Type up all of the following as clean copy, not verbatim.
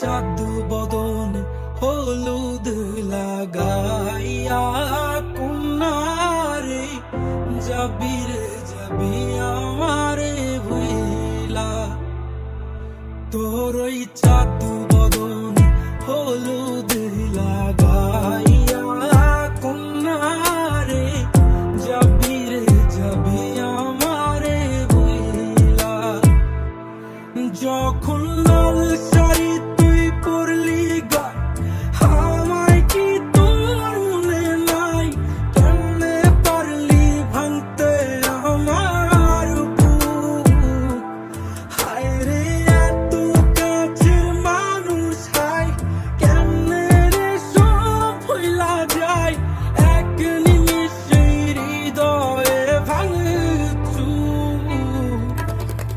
চাঁদ বদন হলুদ লাগাইয়া কুন্নারে যাবি রে যাবি আমারে ভুইলা তোর ওই চাঁদ বদন হলুদ লাগাইয়া কুন্নারে যাবি রে যাবি আমারে ভুইলা যখন লাল শাড়ি তুই পরলি গায় আমায় কি তোর মনে নাই কেমনে পারলি ভাঙতে আমার বুক হায় রে এত কাছের মানুষ হায় কেমনে রে সব ভুইলা যায় এক নিমিষে হৃদয়ে ভাঙে চুপ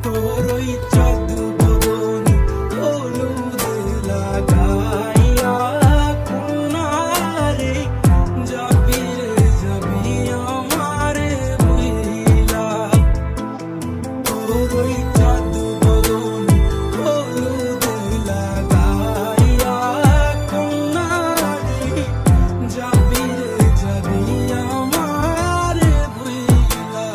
তোর ওই চাঁদ বদন হলুদ লাগাইয়া কুন্নারে যাবি রে যাবি আমারে ভুইলা তোর ওই চাঁদ বদন হলুদ লাগাইয়া কুন্নারে যাবি রে যাবি আমারে ভুইলা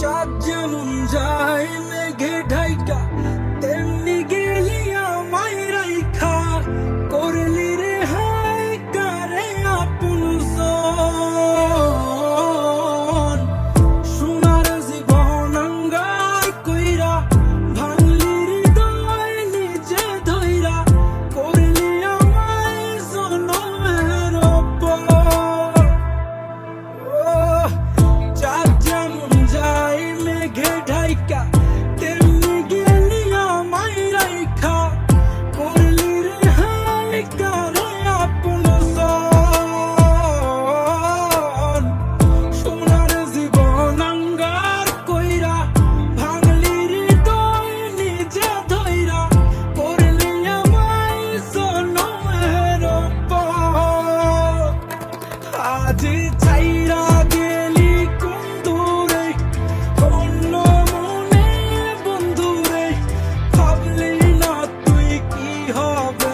চাঁদ যেমন যায় মেঘে ঢাইকা তেমনি গেলি আমায় রাইখা করলি রে হায় কারে আপন জন সোনার জীবন আঙ্গার কইরা ভাঙলি হৃদয় নিজে ধইরা করলি আমায় জনমের পর চাঁদ যেমন যায় মেঘে ঢাইকা তেমনি গেলি আমায় রাইখা করলি রে হায় কারে আপন জন সোনার জীবন আঙ্গার কইরা ভাঙলি হৃদয় নিজে ধইরা করলি আমায় জনমের পর আজ ছাইরা গেলি কোন দূরে অন্য মনে বন্ধুরে ভাবলি না তুই কি হবে